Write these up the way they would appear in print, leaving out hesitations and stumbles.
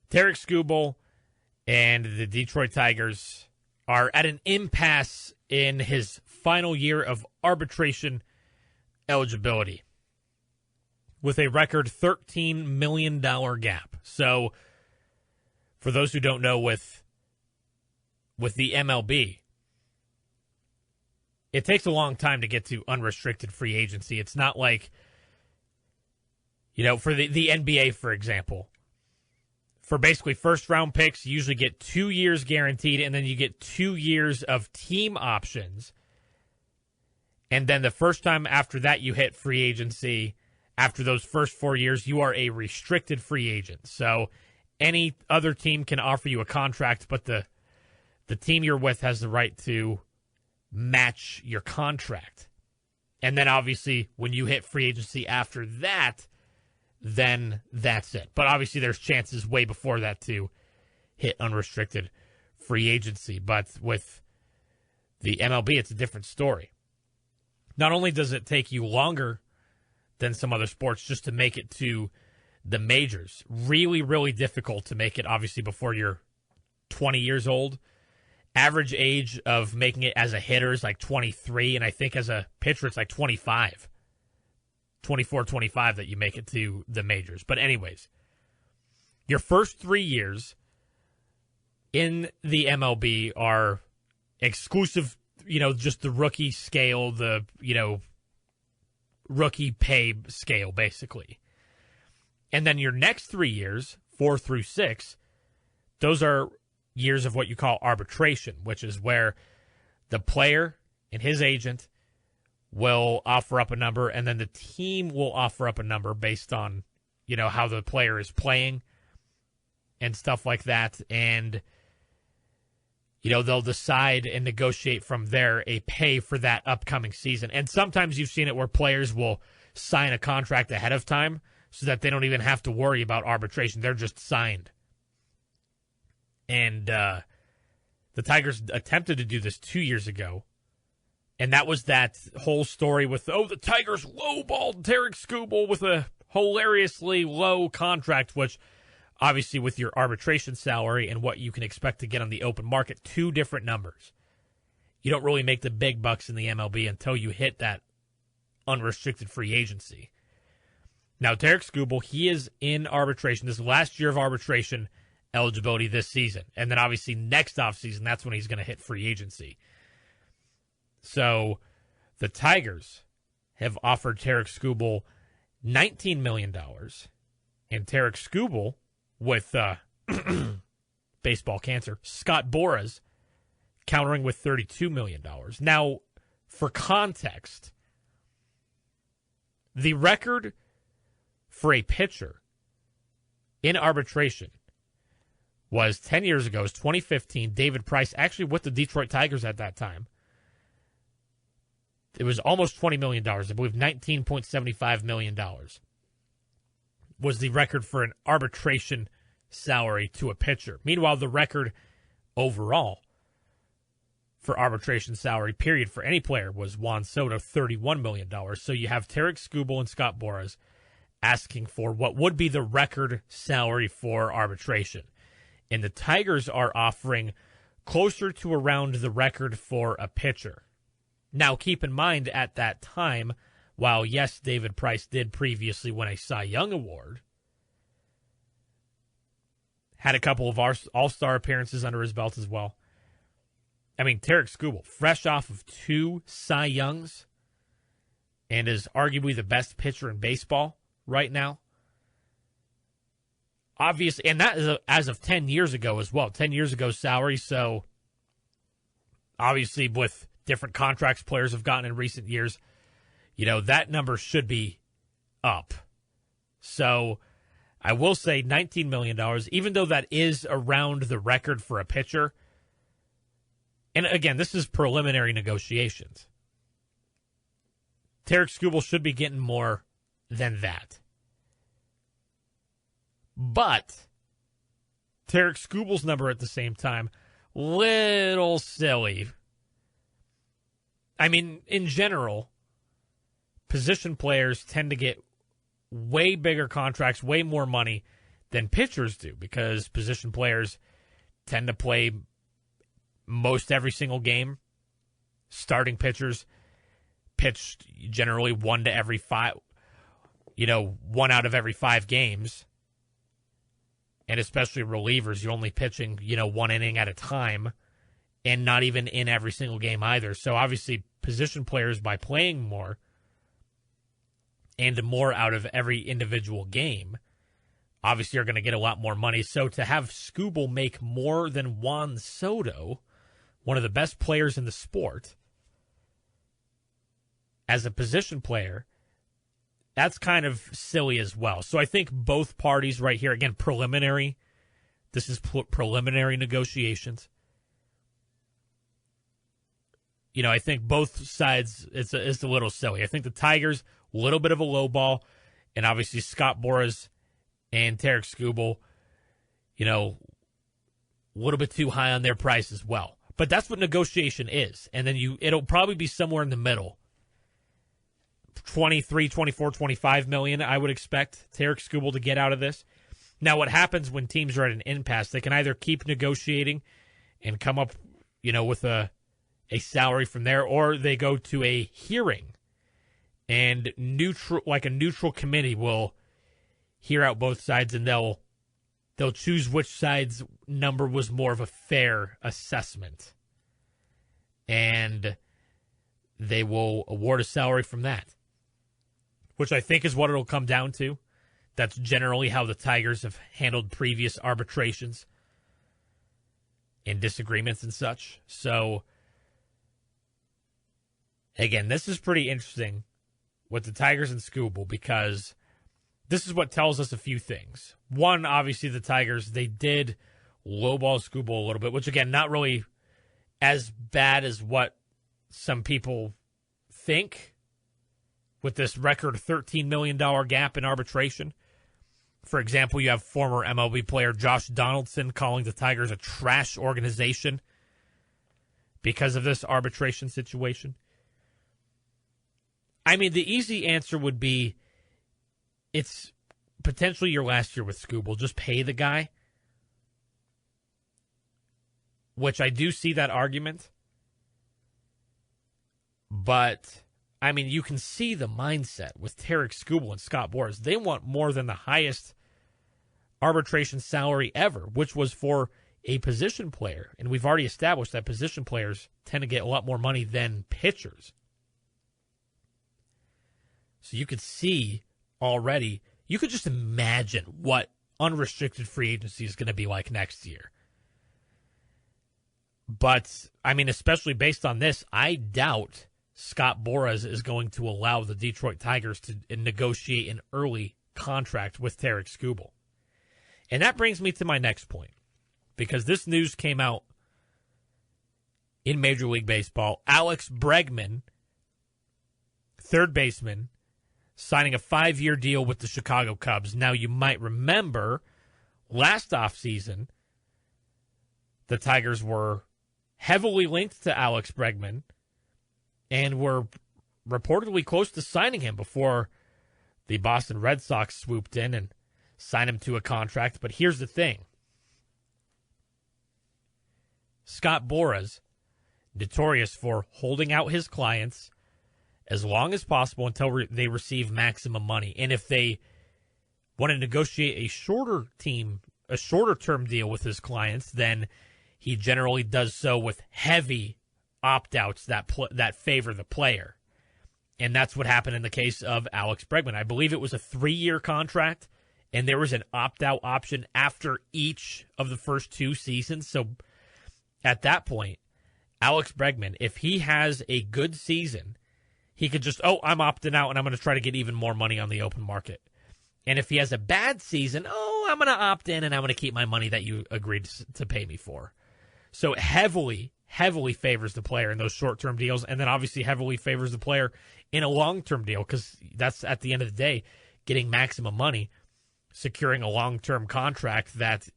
Tarik Skubal and the Detroit Tigers are at an impasse in his final year of arbitration eligibility with a record $13 million gap. So, for those who don't know, with the MLB, it takes a long time to get to unrestricted free agency. It's not like, for the NBA, for example. For basically first-round picks, you usually get 2 years guaranteed, and then you get 2 years of team options. And then the first time after that you hit free agency, after those first 4 years, you are a restricted free agent. So any other team can offer you a contract, but the team you're with has the right to match your contract. And then obviously when you hit free agency after that, then that's it. But obviously there's chances way before that to hit unrestricted free agency. But with the MLB, it's a different story. Not only does it take you longer than some other sports just to make it to the majors, really, really difficult to make it, obviously, before you're 20 years old. Average age of making it as a hitter is like 23, and I think as a pitcher it's like 25. 24, 25 that you make it to the majors. But anyways, your first 3 years in the MLB are exclusive, just the rookie scale, the, rookie pay scale, basically. And then your next 3 years, 4 through 6, those are years of what you call arbitration, which is where the player and his agent will offer up a number, and then the team will offer up a number based on, how the player is playing and stuff like that. And, they'll decide and negotiate from there a pay for that upcoming season. And sometimes you've seen it where players will sign a contract ahead of time so that they don't even have to worry about arbitration. They're just signed. And the Tigers attempted to do this 2 years ago. And that was that whole story with, the Tigers lowballed Tarik Skubal with a hilariously low contract, which obviously with your arbitration salary and what you can expect to get on the open market, 2 different numbers. You don't really make the big bucks in the MLB until you hit that unrestricted free agency. Now, Tarik Skubal, he is in arbitration. This is the last year of arbitration eligibility this season. And then obviously next offseason, that's when he's going to hit free agency. So the Tigers have offered Tarik Skubal $19 million. And Tarik Skubal, with baseball cancer, Scott Boras, countering with $32 million. Now, for context, the record for a pitcher in arbitration was 10 years ago. It was 2015. David Price, actually with the Detroit Tigers at that time. It was almost $20 million. I believe $19.75 million was the record for an arbitration salary to a pitcher. Meanwhile, the record overall for arbitration salary, period, for any player was Juan Soto, $31 million. So you have Tarik Skubal and Scott Boras asking for what would be the record salary for arbitration. And the Tigers are offering closer to around the record for a pitcher. Now, keep in mind, at that time, while, yes, David Price did previously win a Cy Young Award, had a couple of All-Star appearances under his belt as well. I mean, Tarik Skubal, fresh off of 2 Cy Youngs, and is arguably the best pitcher in baseball right now. Obviously, and that is as of 10 years ago as well. 10 years ago salary, so obviously with different contracts players have gotten in recent years, that number should be up. So I will say $19 million, even though that is around the record for a pitcher. And again, this is preliminary negotiations. Tarik Skubal should be getting more than that. But Tarik Skubal's number at the same time, little silly. I mean, in general, position players tend to get way bigger contracts, way more money than pitchers do, because position players tend to play most every single game. Starting pitchers pitch generally one out of every 5 games. And especially relievers, you're only pitching, 1 inning at a time, and not even in every single game either. So obviously position players, by playing more and more out of every individual game, obviously are going to get a lot more money. So to have Skubal make more than Juan Soto, one of the best players in the sport, as a position player, that's kind of silly as well. So I think both parties right here, again, preliminary. This is preliminary negotiations. I think both sides, it's a little silly. I think the Tigers, a little bit of a low ball, and obviously Scott Boras and Tarik Skubal, a little bit too high on their price as well. But that's what negotiation is. And then it'll probably be somewhere in the middle. 23, 24, 25 million, I would expect Tarik Skubal to get out of this. Now, what happens when teams are at an impasse, they can either keep negotiating and come up, with a salary from there, or they go to a hearing, and a neutral committee will hear out both sides, and they'll choose which side's number was more of a fair assessment, and they will award a salary from that, which I think is what it'll come down to. That's generally how the Tigers have handled previous arbitrations and disagreements and such. So, again, this is pretty interesting with the Tigers and Skubal, because this is what tells us a few things. One, obviously the Tigers, they did lowball Skubal a little bit, which, again, not really as bad as what some people think, with this record $13 million gap in arbitration. For example, you have former MLB player Josh Donaldson calling the Tigers a trash organization because of this arbitration situation. I mean, the easy answer would be, it's potentially your last year with Skubal. Just pay the guy, which I do see that argument. But, I mean, you can see the mindset with Tarik Skubal and Scott Boras. They want more than the highest arbitration salary ever, which was for a position player. And we've already established that position players tend to get a lot more money than pitchers. So you could see already, you could just imagine what unrestricted free agency is going to be like next year. But, I mean, especially based on this, I doubt Scott Boras is going to allow the Detroit Tigers to negotiate an early contract with Tarik Skubal. And that brings me to my next point, because this news came out in Major League Baseball. Alex Bregman, third baseman, signing a 5-year deal with the Chicago Cubs. Now, you might remember last offseason, the Tigers were heavily linked to Alex Bregman and were reportedly close to signing him before the Boston Red Sox swooped in and signed him to a contract. But here's the thing. Scott Boras, notorious for holding out his clients as long as possible until they receive maximum money. And if they want to negotiate a shorter-term deal with his clients, then he generally does so with heavy opt-outs that favor the player. And that's what happened in the case of Alex Bregman. I believe it was a 3-year contract, and there was an opt-out option after each of the first 2 seasons. So at that point, Alex Bregman, if he has a good season, he could just, I'm opting out, and I'm going to try to get even more money on the open market. And if he has a bad season, I'm going to opt in, and I'm going to keep my money that you agreed to pay me for. So heavily favors the player in those short-term deals, and then obviously heavily favors the player in a long-term deal, because that's, at the end of the day, getting maximum money, securing a long-term contract that,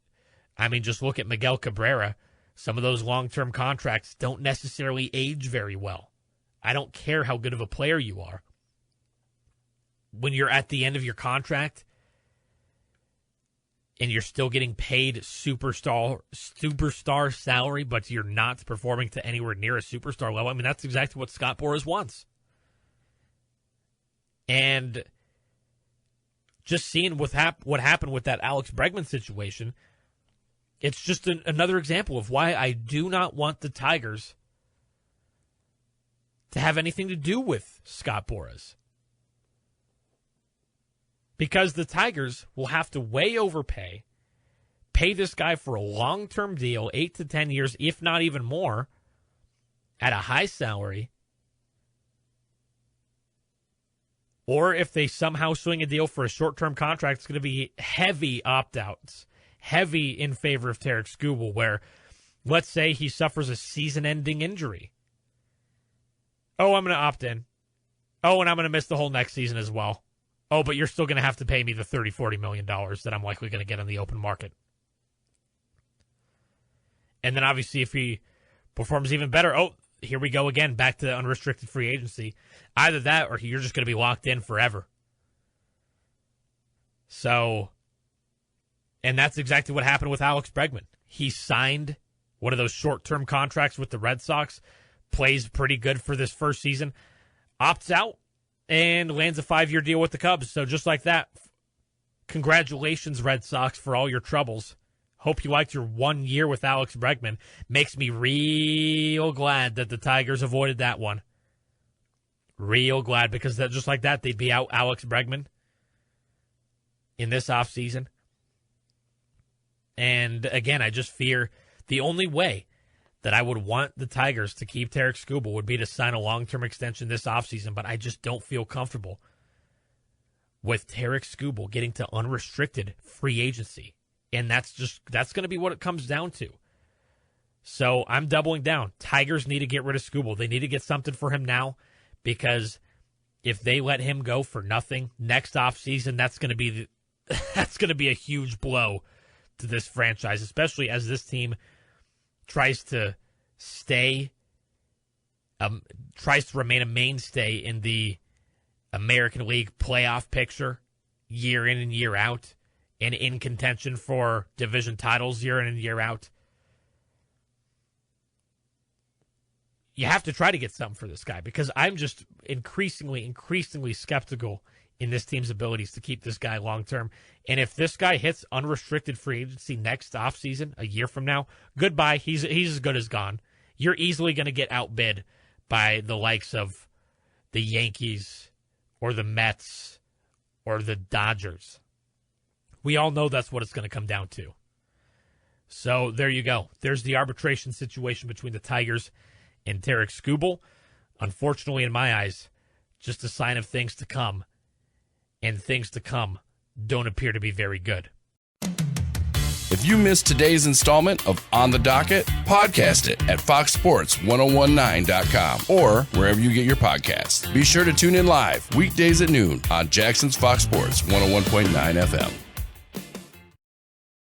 I mean, just look at Miguel Cabrera. Some of those long-term contracts don't necessarily age very well. I don't care how good of a player you are. When you're at the end of your contract, and you're still getting paid superstar salary, but you're not performing to anywhere near a superstar level. I mean, that's exactly what Scott Boras wants. And just seeing what happened with that Alex Bregman situation, it's just another example of why I do not want the Tigers to have anything to do with Scott Boras. Because the Tigers will have to way overpay, pay this guy for a long-term deal, 8 to 10 years, if not even more, at a high salary. Or if they somehow swing a deal for a short-term contract, it's going to be heavy opt-outs, heavy in favor of Tarik Skubal, where let's say he suffers a season-ending injury. Oh, I'm going to opt in. Oh, and I'm going to miss the whole next season as well. Oh, but you're still going to have to pay me the $30, $40 million that I'm likely going to get on the open market. And then obviously if he performs even better, oh, here we go again, back to unrestricted free agency. Either that or you're just going to be locked in forever. So, and that's exactly what happened with Alex Bregman. He signed one of those short-term contracts with the Red Sox, plays pretty good for this first season, opts out, and lands a 5-year deal with the Cubs. So just like that, congratulations, Red Sox, for all your troubles. Hope you liked your 1 year with Alex Bregman. Makes me real glad that the Tigers avoided that one. Real glad, because that, just like that, they'd be out Alex Bregman in this offseason. And again, I just fear the only way that I would want the Tigers to keep Tarik Skubal would be to sign a long-term extension this offseason, but I just don't feel comfortable with Tarik Skubal getting to unrestricted free agency. And that's going to be what it comes down to. So I'm doubling down. Tigers need to get rid of Skubal. They need to get something for him now, because if they let him go for nothing next offseason, that's going to be a huge blow to this franchise, especially as this team tries to remain a mainstay in the American League playoff picture year in and year out, and in contention for division titles year in and year out. You have to try to get something for this guy, because I'm just increasingly skeptical in this team's abilities to keep this guy long-term. And if this guy hits unrestricted free agency next offseason, a year from now, goodbye. He's as good as gone. You're easily going to get outbid by the likes of the Yankees or the Mets or the Dodgers. We all know that's what it's going to come down to. So there you go. There's the arbitration situation between the Tigers and Tarik Skubal. Unfortunately, in my eyes, just a sign of things to come. And things to come don't appear to be very good. If you missed today's installment of On the Docket, podcast it at foxsports1019.com or wherever you get your podcasts. Be sure to tune in live weekdays at noon on Jackson's Fox Sports 101.9 FM.